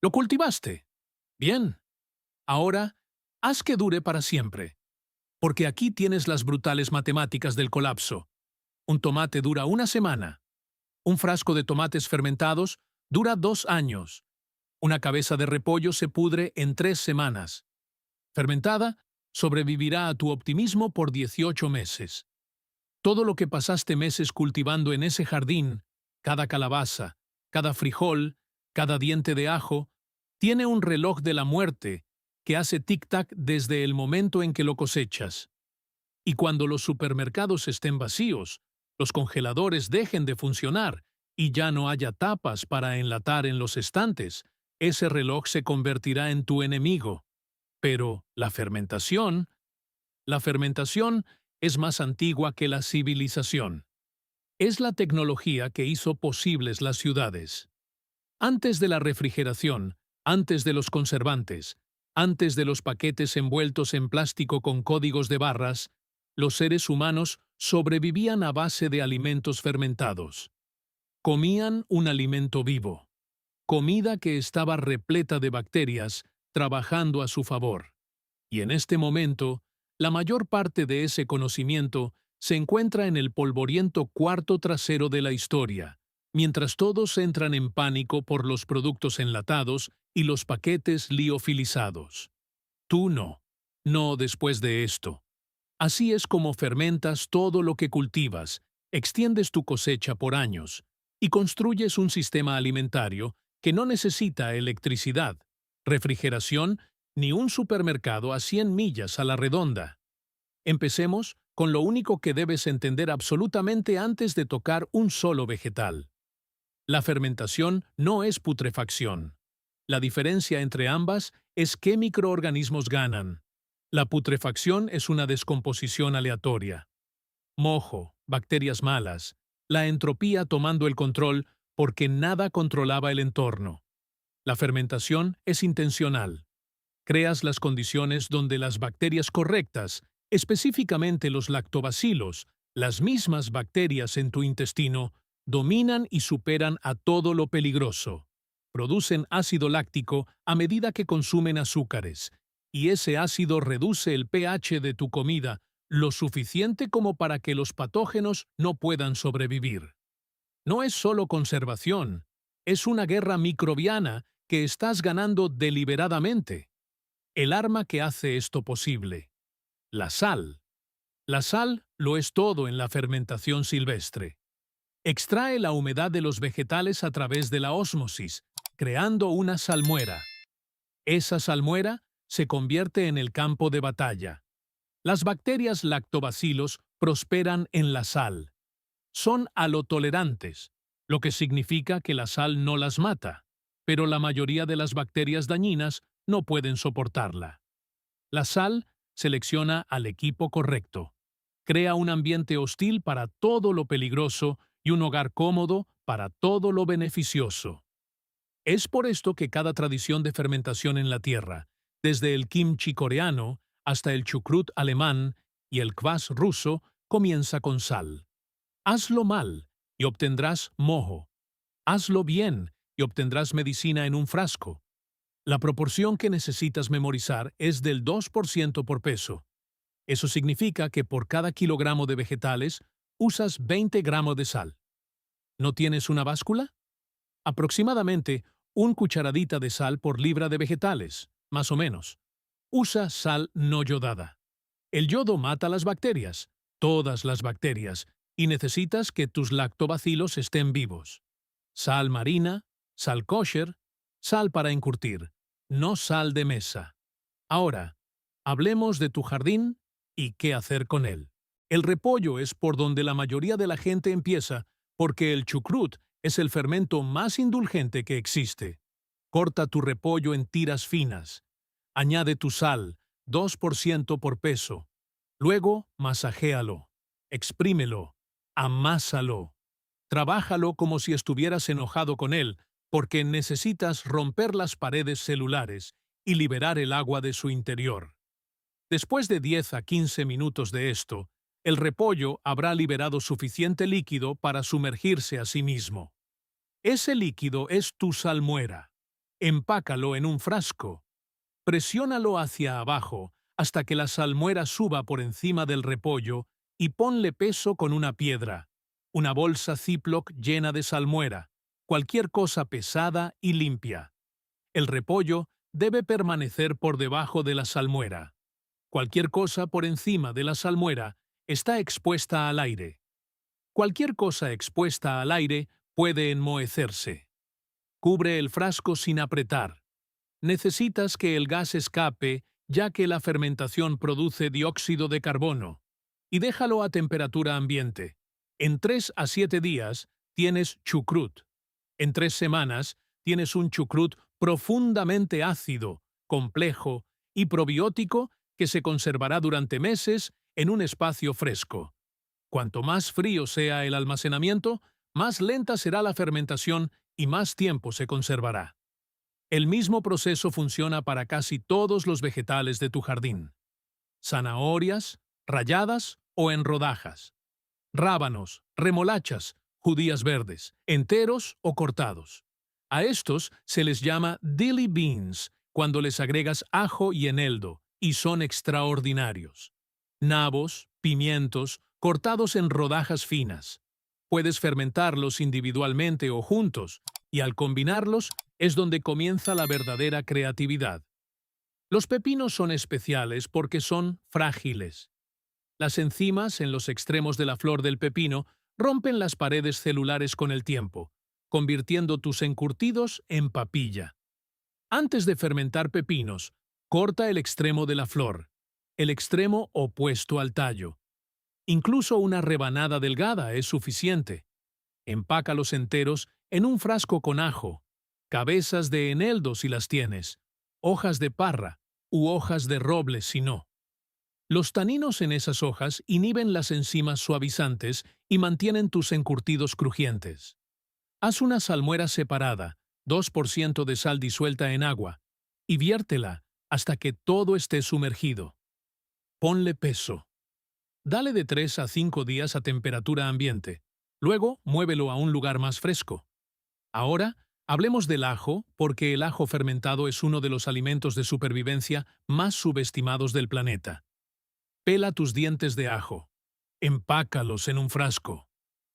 ¿Lo cultivaste? Bien. Ahora, haz que dure para siempre. Porque aquí tienes las brutales matemáticas del colapso. Un tomate dura una semana. Un frasco de tomates fermentados dura 2 años. Una cabeza de repollo se pudre en 3 semanas. Fermentada, sobrevivirá a tu optimismo por 18 meses. Todo lo que pasaste meses cultivando en ese jardín, cada calabaza, cada frijol, cada diente de ajo, tiene un reloj de la muerte que hace tic-tac desde el momento en que lo cosechas. Y cuando los supermercados estén vacíos, los congeladores dejen de funcionar y ya no haya tapas para enlatar en los estantes, ese reloj se convertirá en tu enemigo. Pero la fermentación es más antigua que la civilización. Es la tecnología que hizo posibles las ciudades. Antes de la refrigeración, antes de los conservantes, antes de los paquetes envueltos en plástico con códigos de barras, los seres humanos sobrevivían a base de alimentos fermentados. Comían un alimento vivo, comida que estaba repleta de bacterias trabajando a su favor. Y en este momento, la mayor parte de ese conocimiento se encuentra en el polvoriento cuarto trasero de la historia, mientras todos entran en pánico por los productos enlatados y los paquetes liofilizados. Tú no. No después de esto. Así es como fermentas todo lo que cultivas, extiendes tu cosecha por años y construyes un sistema alimentario que no necesita electricidad, refrigeración ni un supermercado a 100 millas a la redonda. Empecemos con lo único que debes entender absolutamente antes de tocar un solo vegetal. La fermentación no es putrefacción. La diferencia entre ambas es qué microorganismos ganan. La putrefacción es una descomposición aleatoria. Mojo, bacterias malas, la entropía tomando el control porque nada controlaba el entorno. La fermentación es intencional. Creas las condiciones donde las bacterias correctas, específicamente los lactobacilos, las mismas bacterias en tu intestino, dominan y superan a todo lo peligroso. Producen ácido láctico a medida que consumen azúcares, y ese ácido reduce el pH de tu comida lo suficiente como para que los patógenos no puedan sobrevivir. No es solo conservación, es una guerra microbiana que estás ganando deliberadamente. El arma que hace esto posible. La sal. La sal lo es todo en la fermentación silvestre. Extrae la humedad de los vegetales a través de la ósmosis, creando una salmuera. Esa salmuera se convierte en el campo de batalla. Las bacterias lactobacilos prosperan en la sal. Son halotolerantes, lo que significa que la sal no las mata, pero la mayoría de las bacterias dañinas no pueden soportarla. La sal selecciona al equipo correcto. Crea un ambiente hostil para todo lo peligroso y un hogar cómodo para todo lo beneficioso. Es por esto que cada tradición de fermentación en la tierra, desde el kimchi coreano hasta el chucrut alemán y el kvass ruso, comienza con sal. Hazlo mal y obtendrás moho. Hazlo bien y obtendrás medicina en un frasco. La proporción que necesitas memorizar es del 2% por peso. Eso significa que por cada kilogramo de vegetales usas 20 gramos de sal. ¿No tienes una báscula? Aproximadamente un cucharadita de sal por libra de vegetales, más o menos. Usa sal no yodada. El yodo mata las bacterias, todas las bacterias, y necesitas que tus lactobacilos estén vivos. Sal marina, sal kosher, sal para encurtir, no sal de mesa. Ahora, hablemos de tu jardín y qué hacer con él. El repollo es por donde la mayoría de la gente empieza, porque el chucrut es el fermento más indulgente que existe. Corta tu repollo en tiras finas. Añade tu sal, 2% por peso. Luego, masajéalo. Exprímelo. Amásalo. Trabájalo como si estuvieras enojado con él, porque necesitas romper las paredes celulares y liberar el agua de su interior. Después de 10 a 15 minutos de esto, el repollo habrá liberado suficiente líquido para sumergirse a sí mismo. Ese líquido es tu salmuera. Empácalo en un frasco. Presiónalo hacia abajo hasta que la salmuera suba por encima del repollo y ponle peso con una piedra, una bolsa Ziploc llena de salmuera, cualquier cosa pesada y limpia. El repollo debe permanecer por debajo de la salmuera. Cualquier cosa por encima de la salmuera está expuesta al aire. Cualquier cosa expuesta al aire puede enmohecerse. Cubre el frasco sin apretar. Necesitas que el gas escape, ya que la fermentación produce dióxido de carbono, y déjalo a temperatura ambiente. En 3 a 7 días tienes chucrut. En 3 semanas tienes un chucrut profundamente ácido, complejo y probiótico que se conservará durante meses en un espacio fresco. Cuanto más frío sea el almacenamiento, más lenta será la fermentación y más tiempo se conservará. El mismo proceso funciona para casi todos los vegetales de tu jardín. Zanahorias, ralladas o en rodajas. Rábanos, remolachas, judías verdes, enteros o cortados. A estos se les llama dilly beans cuando les agregas ajo y eneldo, y son extraordinarios. Nabos, pimientos, cortados en rodajas finas. Puedes fermentarlos individualmente o juntos, y al combinarlos es donde comienza la verdadera creatividad. Los pepinos son especiales porque son frágiles. Las enzimas en los extremos de la flor del pepino rompen las paredes celulares con el tiempo, convirtiendo tus encurtidos en papilla. Antes de fermentar pepinos, corta el extremo de la flor, el extremo opuesto al tallo. Incluso una rebanada delgada es suficiente. Empácalos enteros en un frasco con ajo, cabezas de eneldo si las tienes, hojas de parra u hojas de roble si no. Los taninos en esas hojas inhiben las enzimas suavizantes y mantienen tus encurtidos crujientes. Haz una salmuera separada, 2% de sal disuelta en agua, y viértela hasta que todo esté sumergido. Ponle peso. Dale de 3 a 5 días a temperatura ambiente. Luego, muévelo a un lugar más fresco. Ahora, hablemos del ajo, porque el ajo fermentado es uno de los alimentos de supervivencia más subestimados del planeta. Pela tus dientes de ajo. Empácalos en un frasco.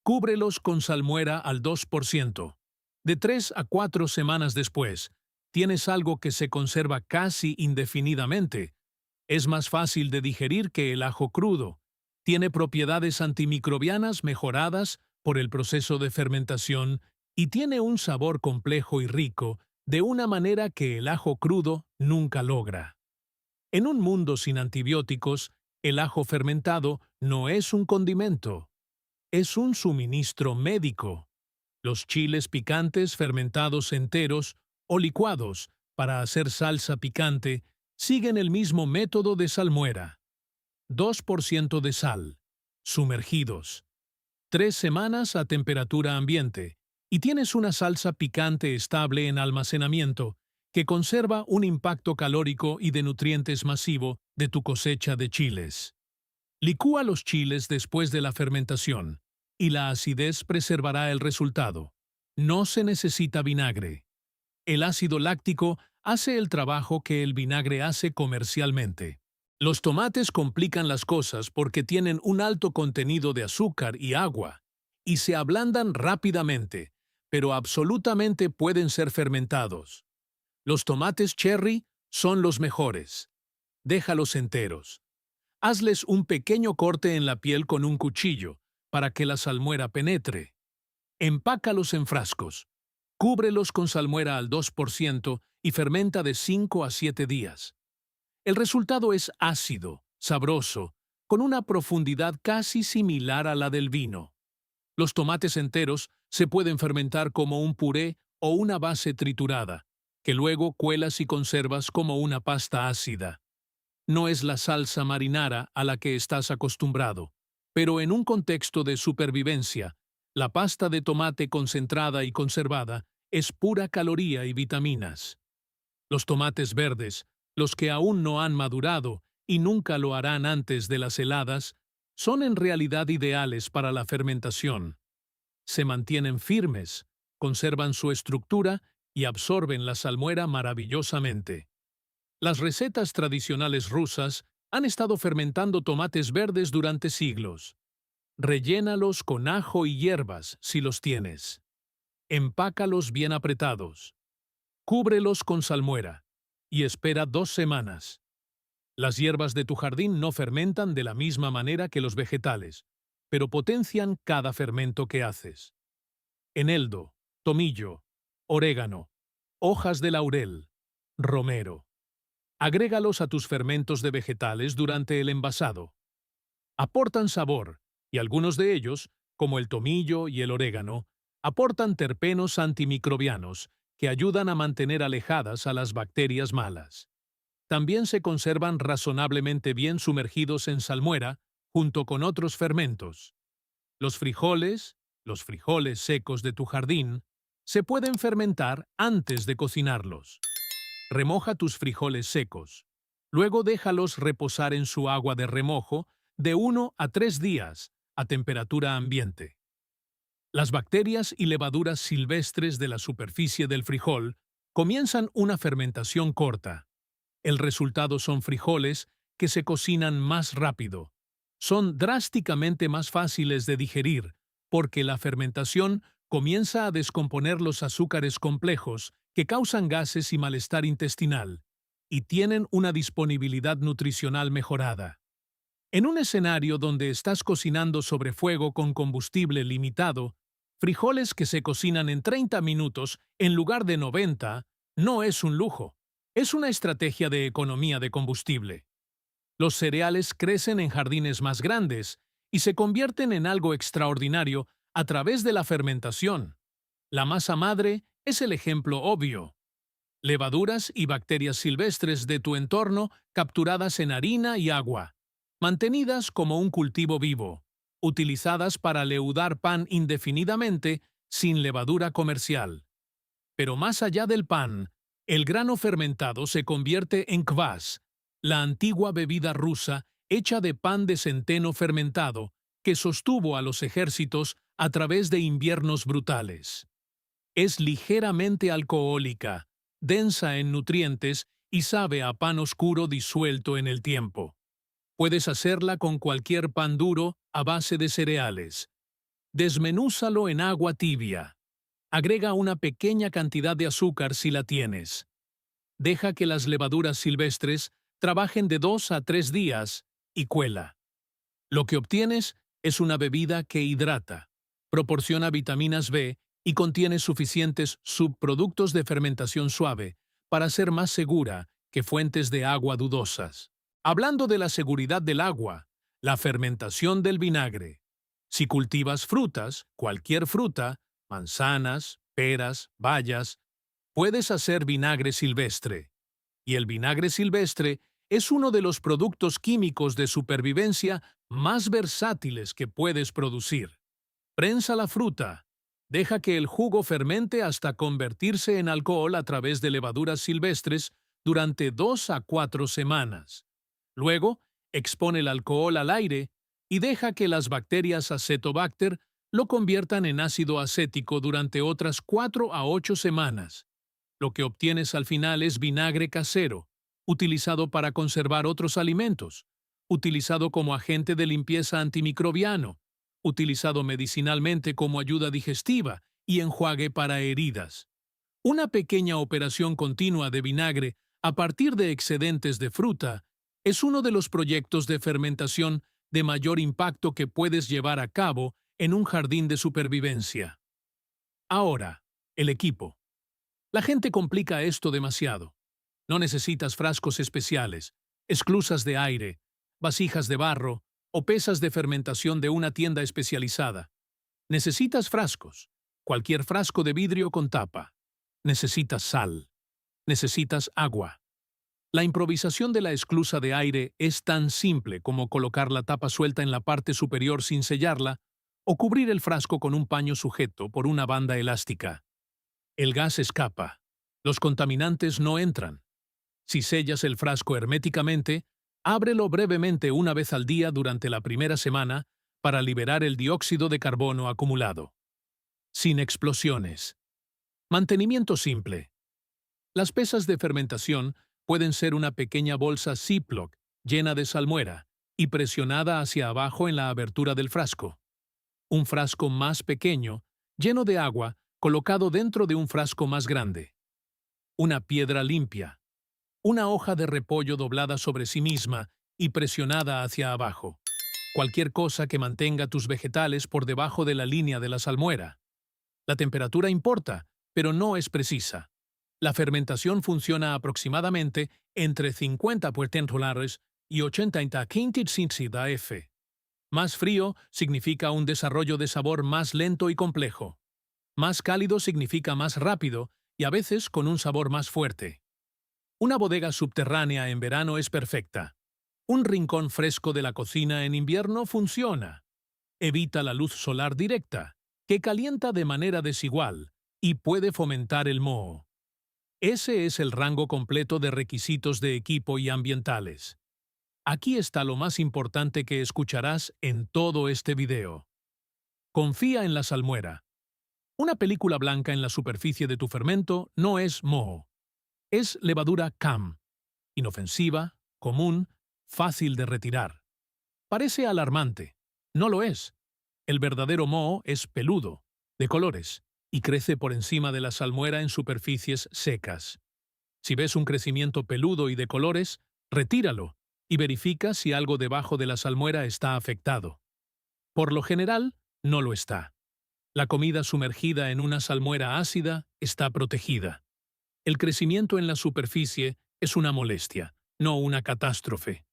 Cúbrelos con salmuera al 2%. De 3 a 4 semanas después, tienes algo que se conserva casi indefinidamente. Es más fácil de digerir que el ajo crudo. Tiene propiedades antimicrobianas mejoradas por el proceso de fermentación y tiene un sabor complejo y rico de una manera que el ajo crudo nunca logra. En un mundo sin antibióticos, el ajo fermentado no es un condimento, es un suministro médico. Los chiles picantes fermentados enteros o licuados para hacer salsa picante siguen el mismo método de salmuera. 2% de sal, sumergidos. 3 semanas a temperatura ambiente y tienes una salsa picante estable en almacenamiento que conserva un impacto calórico y de nutrientes masivo de tu cosecha de chiles. Licúa los chiles después de la fermentación y la acidez preservará el resultado. No se necesita vinagre. El ácido láctico hace el trabajo que el vinagre hace comercialmente. Los tomates complican las cosas porque tienen un alto contenido de azúcar y agua, y se ablandan rápidamente, pero absolutamente pueden ser fermentados. Los tomates cherry son los mejores. Déjalos enteros. Hazles un pequeño corte en la piel con un cuchillo, para que la salmuera penetre. Empácalos en frascos. Cúbrelos con salmuera al 2% y fermenta de 5 a 7 días. El resultado es ácido, sabroso, con una profundidad casi similar a la del vino. Los tomates enteros se pueden fermentar como un puré o una base triturada, que luego cuelas y conservas como una pasta ácida. No es la salsa marinara a la que estás acostumbrado, pero en un contexto de supervivencia, la pasta de tomate concentrada y conservada es pura caloría y vitaminas. Los tomates verdes, los que aún no han madurado y nunca lo harán antes de las heladas, son en realidad ideales para la fermentación. Se mantienen firmes, conservan su estructura y absorben la salmuera maravillosamente. Las recetas tradicionales rusas han estado fermentando tomates verdes durante siglos. Rellénalos con ajo y hierbas si los tienes. Empácalos bien apretados. Cúbrelos con salmuera y espera 2 semanas. Las hierbas de tu jardín no fermentan de la misma manera que los vegetales, pero potencian cada fermento que haces. Eneldo, tomillo, orégano, hojas de laurel, romero. Agrégalos a tus fermentos de vegetales durante el envasado. Aportan sabor, y algunos de ellos, como el tomillo y el orégano, aportan terpenos antimicrobianos que ayudan a mantener alejadas a las bacterias malas. También se conservan razonablemente bien sumergidos en salmuera, junto con otros fermentos. Los frijoles secos de tu jardín, se pueden fermentar antes de cocinarlos. Remoja tus frijoles secos. Luego déjalos reposar en su agua de remojo de 1 a 3 días a temperatura ambiente. Las bacterias y levaduras silvestres de la superficie del frijol comienzan una fermentación corta. El resultado son frijoles que se cocinan más rápido. Son drásticamente más fáciles de digerir porque la fermentación comienza a descomponer los azúcares complejos que causan gases y malestar intestinal, y tienen una disponibilidad nutricional mejorada. En un escenario donde estás cocinando sobre fuego con combustible limitado, frijoles que se cocinan en 30 minutos en lugar de 90 no es un lujo, es una estrategia de economía de combustible. Los cereales crecen en jardines más grandes y se convierten en algo extraordinario a través de la fermentación. La masa madre es el ejemplo obvio. Levaduras y bacterias silvestres de tu entorno capturadas en harina y agua, mantenidas como un cultivo vivo, utilizadas para leudar pan indefinidamente sin levadura comercial. Pero más allá del pan, el grano fermentado se convierte en kvass, la antigua bebida rusa hecha de pan de centeno fermentado que sostuvo a los ejércitos a través de inviernos brutales. Es ligeramente alcohólica, densa en nutrientes y sabe a pan oscuro disuelto en el tiempo. Puedes hacerla con cualquier pan duro a base de cereales. Desmenúzalo en agua tibia. Agrega una pequeña cantidad de azúcar si la tienes. Deja que las levaduras silvestres trabajen de 2 a 3 días y cuela. Lo que obtienes es una bebida que hidrata, proporciona vitaminas B y contiene suficientes subproductos de fermentación suave para ser más segura que fuentes de agua dudosas. Hablando de la seguridad del agua, la fermentación del vinagre. Si cultivas frutas, cualquier fruta, manzanas, peras, bayas, puedes hacer vinagre silvestre. Y el vinagre silvestre es uno de los productos químicos de supervivencia más versátiles que puedes producir. Prensa la fruta. Deja que el jugo fermente hasta convertirse en alcohol a través de levaduras silvestres durante 2 a 4 semanas. Luego, expone el alcohol al aire y deja que las bacterias Acetobacter lo conviertan en ácido acético durante otras 4 a 8 semanas. Lo que obtienes al final es vinagre casero, utilizado para conservar otros alimentos, utilizado como agente de limpieza antimicrobiano, utilizado medicinalmente como ayuda digestiva y enjuague para heridas. Una pequeña operación continua de vinagre a partir de excedentes de fruta es uno de los proyectos de fermentación de mayor impacto que puedes llevar a cabo en un jardín de supervivencia. Ahora, el equipo. La gente complica esto demasiado. No necesitas frascos especiales, esclusas de aire, vasijas de barro o pesas de fermentación de una tienda especializada. Necesitas frascos, cualquier frasco de vidrio con tapa. Necesitas sal. Necesitas agua. La improvisación de la esclusa de aire es tan simple como colocar la tapa suelta en la parte superior sin sellarla o cubrir el frasco con un paño sujeto por una banda elástica. El gas escapa. Los contaminantes no entran. Si sellas el frasco herméticamente, ábrelo brevemente una vez al día durante la primera semana para liberar el dióxido de carbono acumulado. Sin explosiones. Mantenimiento simple. Las pesas de fermentación pueden ser una pequeña bolsa Ziploc llena de salmuera y presionada hacia abajo en la abertura del frasco. Un frasco más pequeño, lleno de agua, colocado dentro de un frasco más grande. Una piedra limpia. Una hoja de repollo doblada sobre sí misma y presionada hacia abajo. Cualquier cosa que mantenga tus vegetales por debajo de la línea de la salmuera. La temperatura importa, pero no es precisa. La fermentación funciona aproximadamente entre 50% y 85% F. Más frío significa un desarrollo de sabor más lento y complejo. Más cálido significa más rápido y a veces con un sabor más fuerte. Una bodega subterránea en verano es perfecta. Un rincón fresco de la cocina en invierno funciona. Evita la luz solar directa, que calienta de manera desigual y puede fomentar el moho. Ese es el rango completo de requisitos de equipo y ambientales. Aquí está lo más importante que escucharás en todo este video. Confía en la salmuera. Una película blanca en la superficie de tu fermento no es moho. Es levadura CAM, inofensiva, común, fácil de retirar. Parece alarmante. No lo es. El verdadero moho es peludo, de colores, y crece por encima de la salmuera en superficies secas. Si ves un crecimiento peludo y de colores, retíralo y verifica si algo debajo de la salmuera está afectado. Por lo general, no lo está. La comida sumergida en una salmuera ácida está protegida. El crecimiento en la superficie es una molestia, no una catástrofe.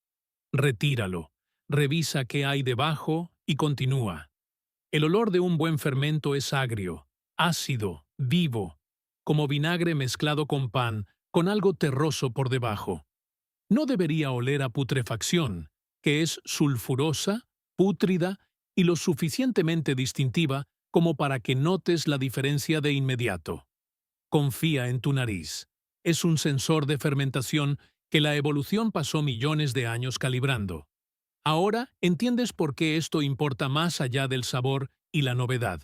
Retíralo, revisa qué hay debajo y continúa. El olor de un buen fermento es agrio, ácido, vivo, como vinagre mezclado con pan, con algo terroso por debajo. No debería oler a putrefacción, que es sulfurosa, pútrida y lo suficientemente distintiva como para que notes la diferencia de inmediato. Confía en tu nariz. Es un sensor de fermentación que la evolución pasó millones de años calibrando. Ahora entiendes por qué esto importa más allá del sabor y la novedad.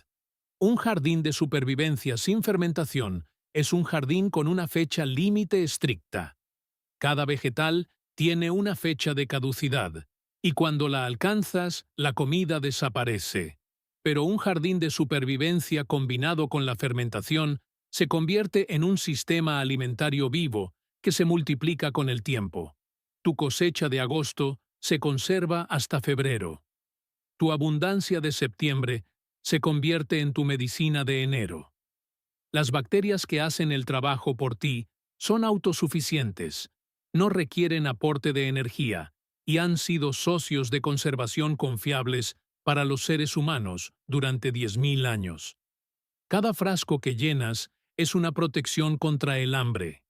Un jardín de supervivencia sin fermentación es un jardín con una fecha límite estricta. Cada vegetal tiene una fecha de caducidad, y cuando la alcanzas, la comida desaparece. Pero un jardín de supervivencia combinado con la fermentación se convierte en un sistema alimentario vivo que se multiplica con el tiempo. Tu cosecha de agosto se conserva hasta febrero. Tu abundancia de septiembre se convierte en tu medicina de enero. Las bacterias que hacen el trabajo por ti son autosuficientes, no requieren aporte de energía y han sido socios de conservación confiables para los seres humanos durante 10.000 años. Cada frasco que llenas es una protección contra el hambre.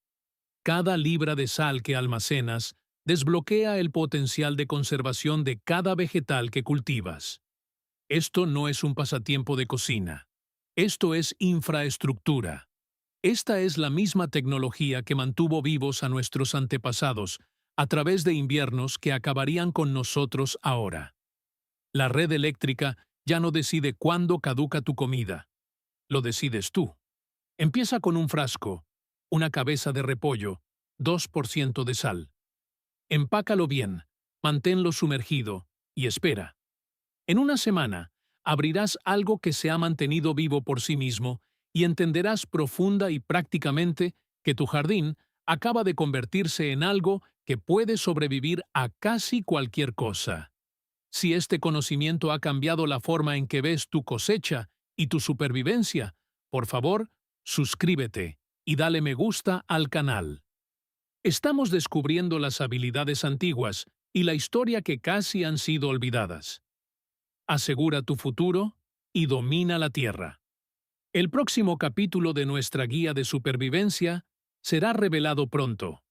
Cada libra de sal que almacenas desbloquea el potencial de conservación de cada vegetal que cultivas. Esto no es un pasatiempo de cocina. Esto es infraestructura. Esta es la misma tecnología que mantuvo vivos a nuestros antepasados a través de inviernos que acabarían con nosotros ahora. La red eléctrica ya no decide cuándo caduca tu comida. Lo decides tú. Empieza con un frasco, una cabeza de repollo, 2% de sal. Empácalo bien, manténlo sumergido y espera. En una semana, abrirás algo que se ha mantenido vivo por sí mismo y entenderás profunda y prácticamente que tu jardín acaba de convertirse en algo que puede sobrevivir a casi cualquier cosa. Si este conocimiento ha cambiado la forma en que ves tu cosecha y tu supervivencia, por favor, suscríbete y dale me gusta al canal. Estamos descubriendo las habilidades antiguas y la historia que casi han sido olvidadas. Asegura tu futuro y domina la tierra. El próximo capítulo de nuestra guía de supervivencia será revelado pronto.